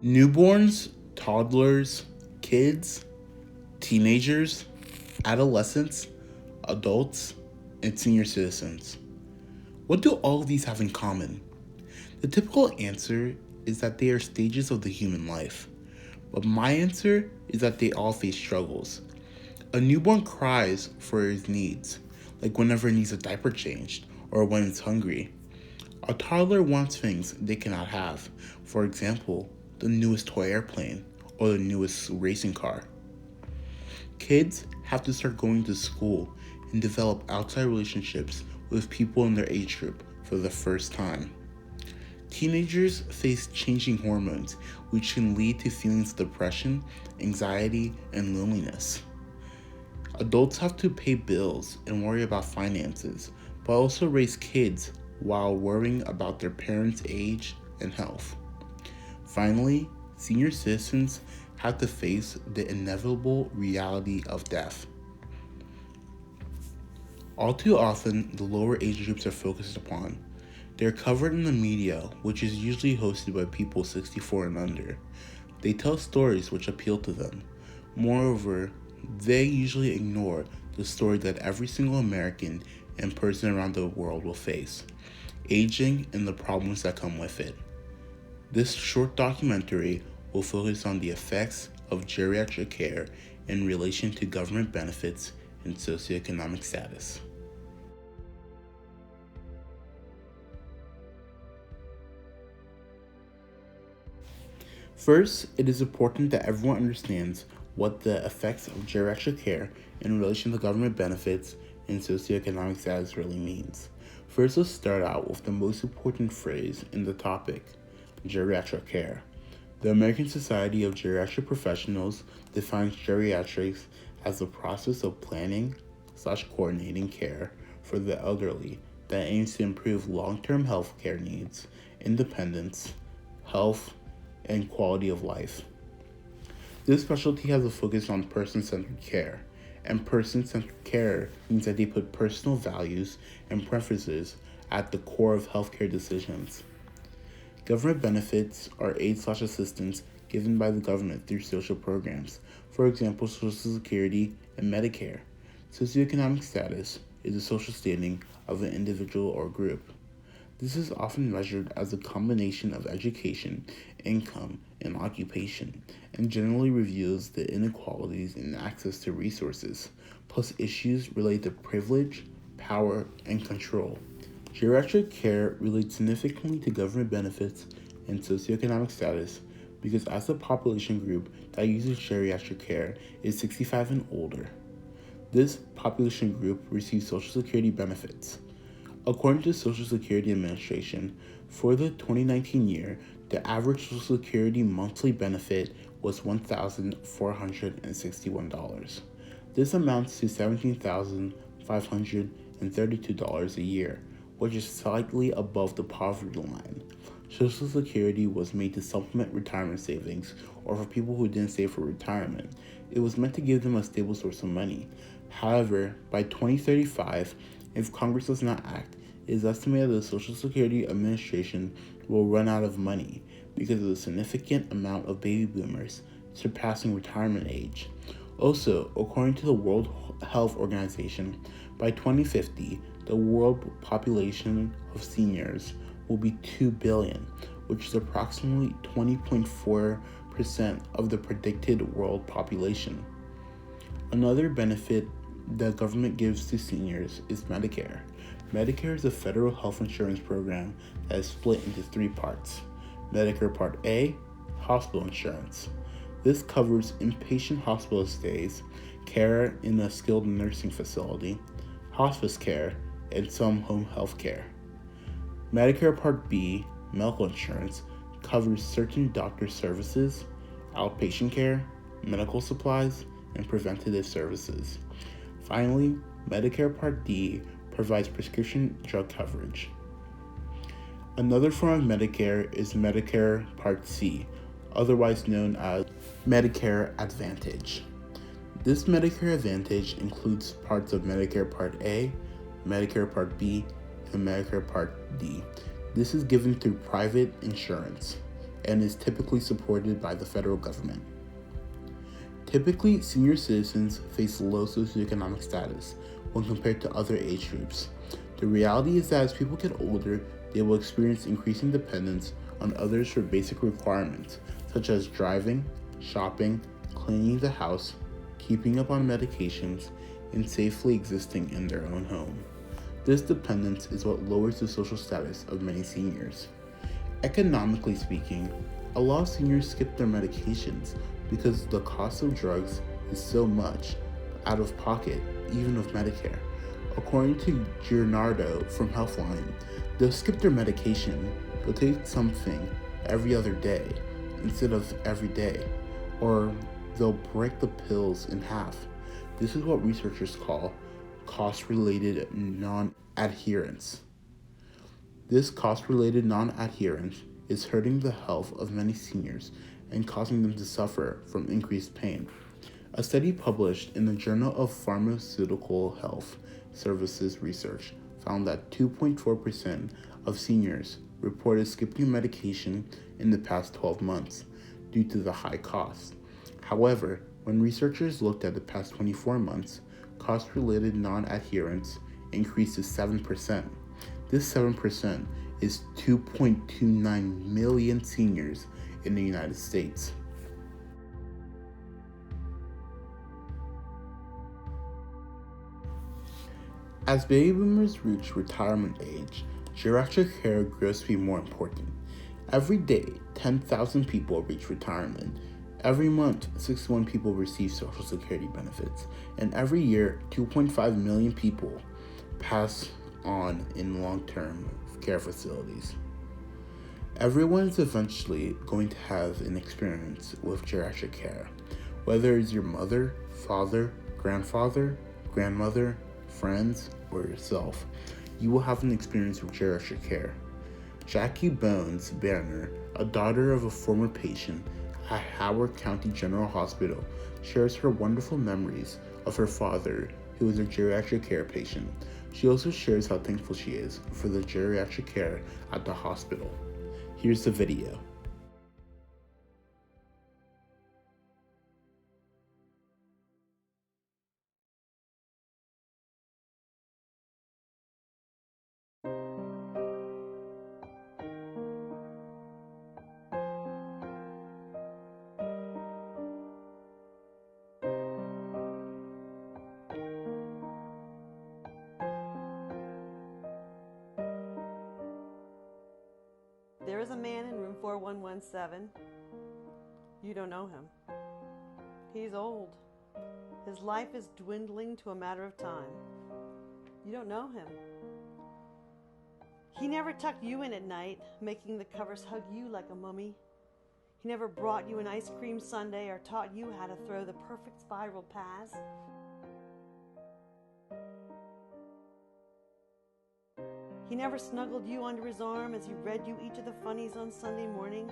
Newborns, toddlers, kids, teenagers, adolescents, adults, and senior citizens. What do all of these have in common? The typical answer is that they are stages of the human life, but my answer is that they all face struggles. A newborn cries for his needs, like whenever it needs a diaper changed or when it's hungry. A toddler wants things they cannot have, for example, the newest toy airplane or the newest racing car. Kids have to start going to school and develop outside relationships with people in their age group for the first time. Teenagers face changing hormones, which can lead to feelings of depression, anxiety, and loneliness. Adults have to pay bills and worry about finances, but also raise kids while worrying about their parents' age and health. Finally, senior citizens have to face the inevitable reality of death. All too often, the lower age groups are focused upon. They're covered in the media, which is usually hosted by people 64 and under. They tell stories which appeal to them. Moreover, they usually ignore the story that every single American and person around the world will face, aging and the problems that come with it. This short documentary will focus on the effects of geriatric care in relation to government benefits and socioeconomic status. First, it is important that everyone understands what the effects of geriatric care in relation to government benefits and socioeconomic status really means. First, let's start out with the most important phrase in the topic, geriatric care. The American Society of Geriatric Professionals defines geriatrics as the process of planning/coordinating care for the elderly that aims to improve long-term health care needs, independence, health, and quality of life. This specialty has a focus on person-centered care, and person-centered care means that they put personal values and preferences at the core of healthcare decisions. Government benefits are aid/assistance given by the government through social programs, for example, Social Security and Medicare. Socioeconomic status is the social standing of an individual or group. This is often measured as a combination of education, income, and occupation, and generally reveals the inequalities in access to resources, plus issues related to privilege, power, and control. Geriatric care relates significantly to government benefits and socioeconomic status because as the population group that uses geriatric care is 65 and older. This population group receives Social Security benefits. According to the Social Security Administration, for the 2019 year, the average Social Security monthly benefit was $1,461. This amounts to $17,532 a year, which is slightly above the poverty line. Social Security was made to supplement retirement savings or for people who didn't save for retirement. It was meant to give them a stable source of money. However, by 2035, if Congress does not act, it is estimated that the Social Security Administration will run out of money because of the significant amount of baby boomers surpassing retirement age. Also, according to the World Health Organization, by 2050, the world population of seniors will be 2 billion, which is approximately 20.4% of the predicted world population. Another benefit the government gives to seniors is Medicare. Medicare is a federal health insurance program that is split into 3 parts. Medicare Part A, hospital insurance. This covers inpatient hospital stays, care in a skilled nursing facility, hospice care, and some home health care. Medicare Part B, medical insurance, covers certain doctor services, outpatient care, medical supplies, and preventative services. Finally, Medicare Part D provides prescription drug coverage. Another form of Medicare is Medicare Part C, otherwise known as Medicare Advantage. This Medicare Advantage includes parts of Medicare Part A, Medicare Part B, and Medicare Part D. This is given through private insurance. and is typically supported by the federal government. Typically, senior citizens face low socioeconomic status when compared to other age groups. The reality is that as people get older, they will experience increasing dependence on others for basic requirements, such as driving, shopping, cleaning the house, keeping up on medications, and safely existing in their own home. This dependence is what lowers the social status of many seniors. Economically speaking, a lot of seniors skip their medications because the cost of drugs is so much out of pocket, even with Medicare. According to Geriatric from Healthline, they'll skip their medication, they'll take something every other day instead of every day, or they'll break the pills in half. This is what researchers call cost-related non-adherence. This cost-related non-adherence is hurting the health of many seniors and causing them to suffer from increased pain. A study published in the Journal of Pharmaceutical Health Services Research found that 2.4% of seniors reported skipping medication in the past 12 months due to the high costs. However, when researchers looked at the past 24 months, cost-related non-adherence increased to 7%. This 7% is 2.29 million seniors in the United States. As baby boomers reach retirement age, geriatric care grows to be more important. Every day, 10,000 people reach retirement. Every month, 61 people receive Social Security benefits. And every year, 2.5 million people pass on in long-term care facilities. Everyone is eventually going to have an experience with geriatric care. Whether it's your mother, father, grandfather, grandmother, friends, or yourself, you will have an experience with geriatric care. Jackie Bones Banner, a daughter of a former patient at Howard County General Hospital, shares her wonderful memories of her father, who was a geriatric care patient. She also shares how thankful she is for the geriatric care at the hospital. Here's the video. There is a man in room 4117. You don't know him. He's old. His life is dwindling to a matter of time. You don't know him. He never tucked you in at night, making the covers hug you like a mummy. He never brought you an ice cream sundae or taught you how to throw the perfect spiral pass. He never snuggled you under his arm as he read you each of the funnies on Sunday morning.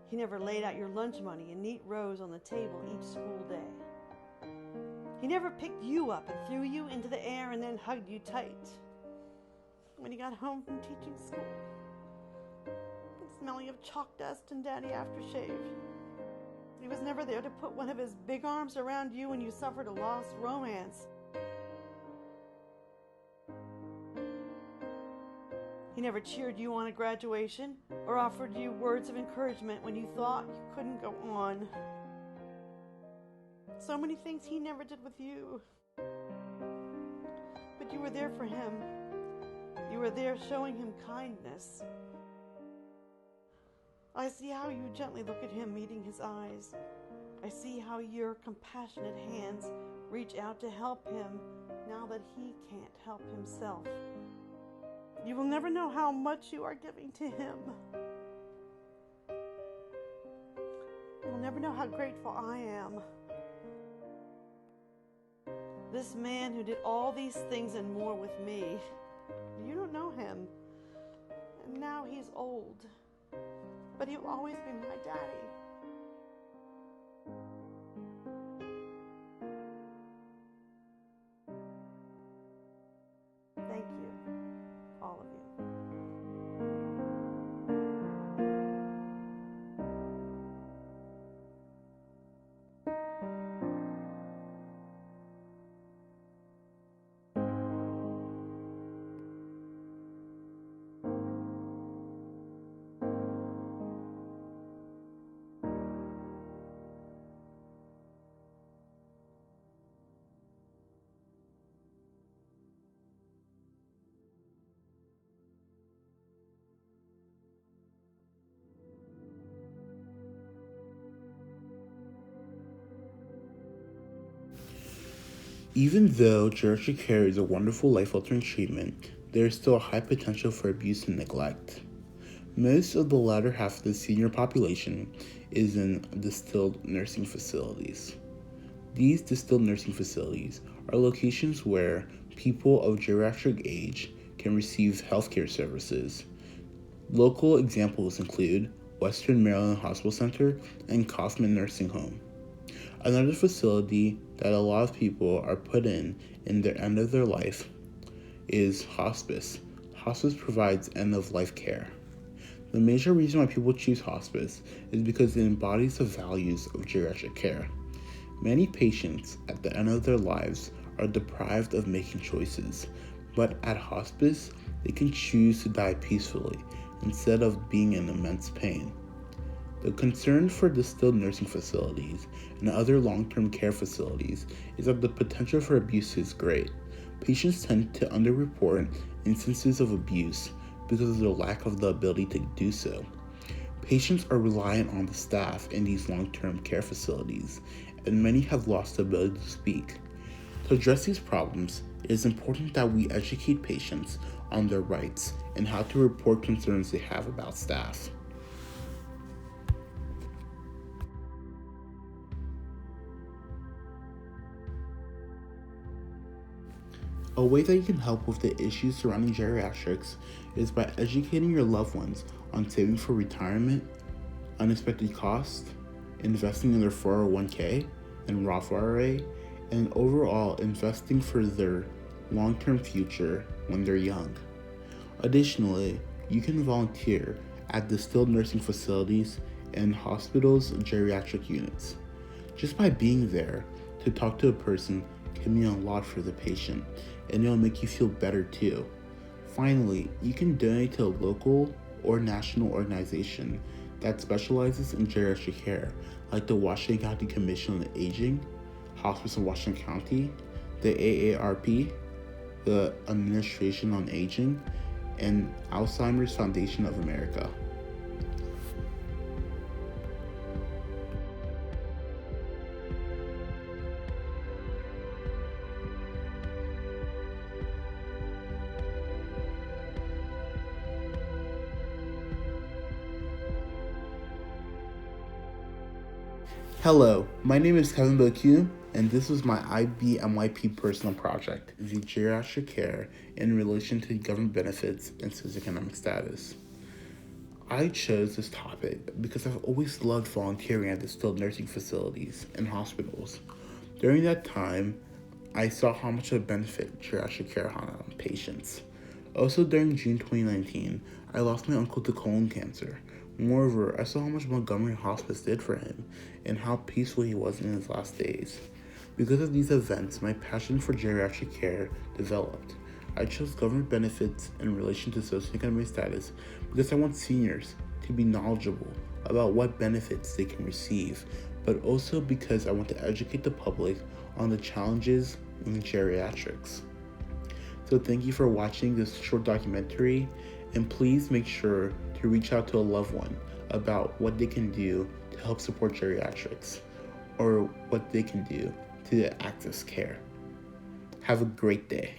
He never laid out your lunch money in neat rows on the table each school day. He never picked you up and threw you into the air and then hugged you tight. When he got home from teaching school, smelling of chalk dust and daddy aftershave. He was never there to put one of his big arms around you when you suffered a lost romance. He never cheered you on a graduation or offered you words of encouragement when you thought you couldn't go on. So many things he never did with you. But you were there for him. You were there showing him kindness. I see how you gently look at him, meeting his eyes. I see how your compassionate hands reach out to help him now that he can't help himself. You will never know how much you are giving to him. You will never know how grateful I am. This man who did all these things and more with me, you don't know him. And now he's old, but he'll always be my daddy. Thank you, all of you. Even though geriatric care is a wonderful life-altering treatment, there is still a high potential for abuse and neglect. Most of the latter half of the senior population is in distilled nursing facilities. These distilled nursing facilities are locations where people of geriatric age can receive healthcare services. Local examples include Western Maryland Hospital Center and Kaufman Nursing Home. Another facility that a lot of people are put in the end of their life is hospice. Hospice provides end-of-life care. The major reason why people choose hospice is because it embodies the values of geriatric care. Many patients at the end of their lives are deprived of making choices, but at hospice, they can choose to die peacefully instead of being in immense pain. The concern for distilled nursing facilities and other long-term care facilities is that the potential for abuse is great. Patients tend to underreport instances of abuse because of their lack of the ability to do so. Patients are reliant on the staff in these long-term care facilities, and many have lost the ability to speak. To address these problems, it is important that we educate patients on their rights and how to report concerns they have about staff. A way that you can help with the issues surrounding geriatrics is by educating your loved ones on saving for retirement, unexpected costs, investing in their 401k and Roth IRA, and overall investing for their long-term future when they're young. Additionally, you can volunteer at distilled nursing facilities and hospitals' geriatric units. Just by being there to talk to a person can mean a lot for the patient, and it'll make you feel better too. Finally, you can donate to a local or national organization that specializes in geriatric care, like the Washington County Commission on Aging, Hospice in Washington County, the AARP, the Administration on Aging, and Alzheimer's Foundation of America. Hello, my name is Kevin Boku, and this was my MYP Personal Project, the geriatric care in relation to government benefits and socioeconomic status. I chose this topic because I've always loved volunteering at distilled nursing facilities and hospitals. During that time, I saw how much of a benefit geriatric care had on patients. Also, during June 2019, I lost my uncle to colon cancer. Moreover, I saw how much Montgomery Hospice did for him and how peaceful he was in his last days. Because of these events, my passion for geriatric care developed. I chose government benefits in relation to socioeconomic status because I want seniors to be knowledgeable about what benefits they can receive, but also because I want to educate the public on the challenges in geriatrics. So thank you for watching this short documentary, and please make sure to reach out to a loved one about what they can do to help support geriatrics or what they can do to access care. Have a great day.